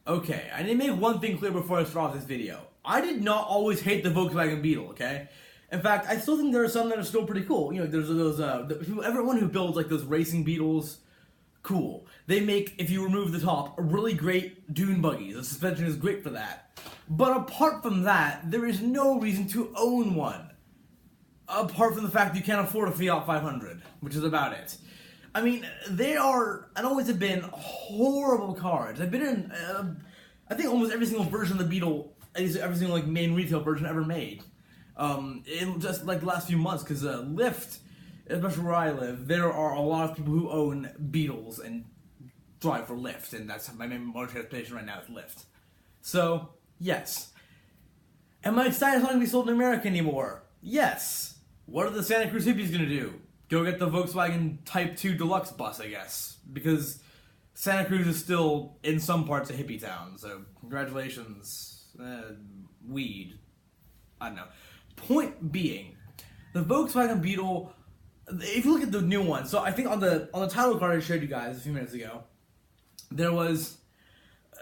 Okay, I need to make one thing clear before I start off this video. I did not always hate the Volkswagen Beetle, okay? In fact, I still think there are some that are still pretty cool. You know, there's those, everyone who builds, like, those racing Beetles, cool. They make, if you remove the top, really great dune buggies. The suspension is great for that. But apart from that, there is no reason to own one. Apart from the fact that you can't afford a Fiat 500, which is about it. I mean, they are, and always have been, horrible cars. I've been in, I think almost every single version of the Beetle, at least every single, like, main retail version ever made. In just, like, the last few months, because, Lyft, especially where I live, there are a lot of people who own Beetles and drive for Lyft, and that's my main mode of transportation right now is Lyft. So, yes. Am I excited it's not going to be sold in America anymore? Yes. What are the Santa Cruz hippies going to do? Go get the Volkswagen Type 2 Deluxe bus, I guess. Because Santa Cruz is still, in some parts, a hippie town. So, congratulations. Weed. I don't know. Point being, the Volkswagen Beetle, if you look at the new one, so I think on the title card I showed you guys a few minutes ago, there was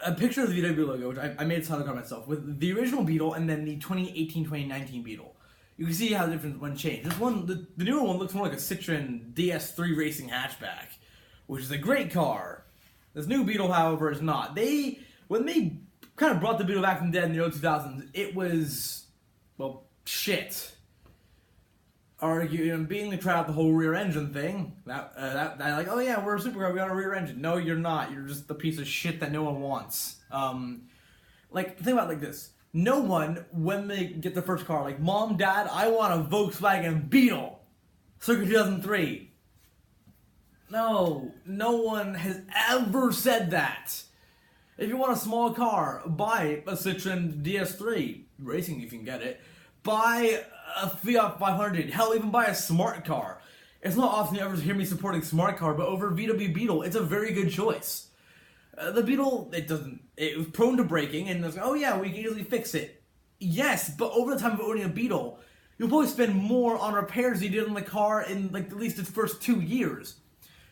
a picture of the VW logo, which I made a title card myself, with the original Beetle and then the 2018-2019 Beetle. You can see how the different one changed. This one, the newer one looks more like a Citroen DS3 racing hatchback, which is a great car. This new Beetle, however, is not. When they kind of brought the Beetle back from the dead in the early 2000s, it was, well, shit. Being to try out the whole rear engine thing, that like, oh yeah, we're a supercar, we got a rear engine. No, you're not. You're just the piece of shit that no one wants. Like, think about it like this. No one, when they get their first car, like, Mom, Dad, I want a Volkswagen Beetle, circa 2003. No one has ever said that. If you want a small car, buy a Citroen DS3, racing if you can get it. Buy a Fiat 500, hell, even buy a smart car. It's not often you ever hear me supporting smart car, but over VW Beetle, it's a very good choice. The Beetle, it was prone to breaking, and it's like, oh yeah, we can easily fix it. Yes, but over the time of owning a Beetle, you'll probably spend more on repairs than you did on the car in, like, at least its first 2 years.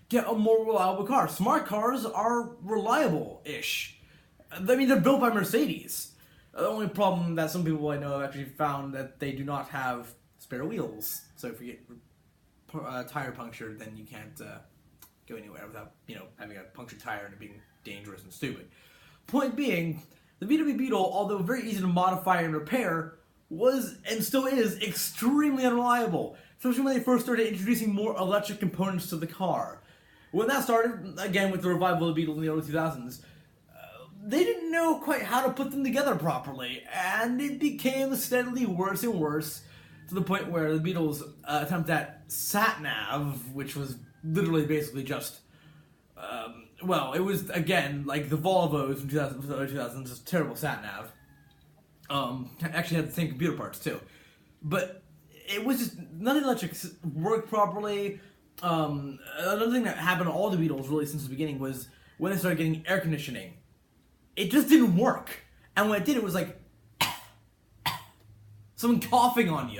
Get a more reliable car. Smart cars are reliable-ish. I mean, they're built by Mercedes. The only problem that some people I know have actually found that they do not have spare wheels. So if you get a tire punctured, then you can't go anywhere without, having a punctured tire and it being dangerous and stupid. Point being, the VW Beetle, although very easy to modify and repair, was, and still is, extremely unreliable. Especially when they first started introducing more electric components to the car. When that started, again with the revival of the Beetle in the early 2000s, they didn't know quite how to put them together properly, and it became steadily worse and worse, to the point where the Beetle's attempt at sat-nav, which was literally basically just, it was, again, like the Volvos from the early 2000s, just terrible sat-nav. Actually had the same computer parts, too. But it was just, none of the electrics worked properly. Another thing that happened to all the Beetles, really, since the beginning, was when they started getting air conditioning. It just didn't work. And when it did, it was like someone coughing on you.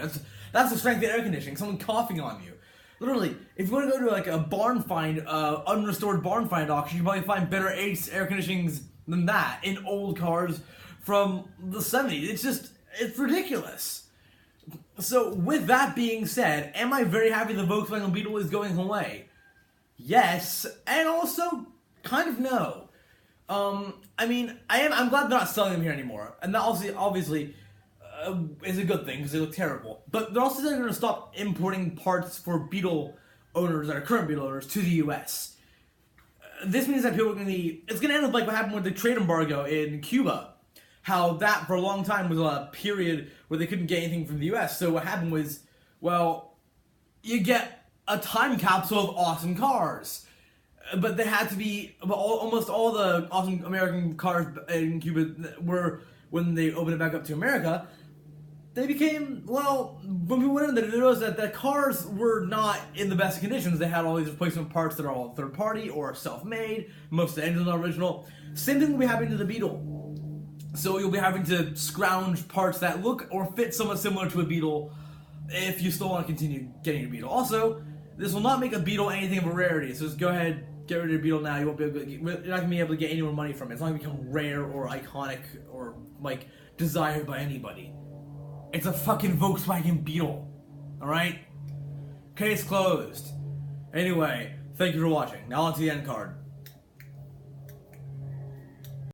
That's the strength of air conditioning. Someone coughing on you. Literally, if you want to go to like a barn find, unrestored barn find auction, you can probably find better air conditionings than that in old cars from the 70s. It's ridiculous. So with that being said, am I very happy the Volkswagen Beetle is going away? Yes, and also kind of no. I'm glad they're not selling them here anymore, and that obviously is a good thing because they look terrible. But they're also going to stop importing parts for Beetle owners that are current Beetle owners to the U.S. This means that people are going to be. It's going to end up like what happened with the trade embargo in Cuba. How that for a long time was a period where they couldn't get anything from the U.S. So what happened was, you get a time capsule of awesome cars. But they had to be, almost all the awesome American cars in Cuba were, when they opened it back up to America, they became, when people went in there, they noticed that the cars were not in the best conditions. They had all these replacement parts that are all third-party or self-made. Most of the engines are original. Same thing will be happening to the Beetle. So you'll be having to scrounge parts that look or fit somewhat similar to a Beetle if you still want to continue getting a Beetle. Also, this will not make a Beetle anything of a rarity, so just go ahead, get rid of the Beetle now, you won't be able to you're not gonna be able to get any more money from it. It's not gonna become rare or iconic or like desired by anybody. It's a fucking Volkswagen Beetle. Alright? Case closed. Anyway, thank you for watching. Now on to the end card.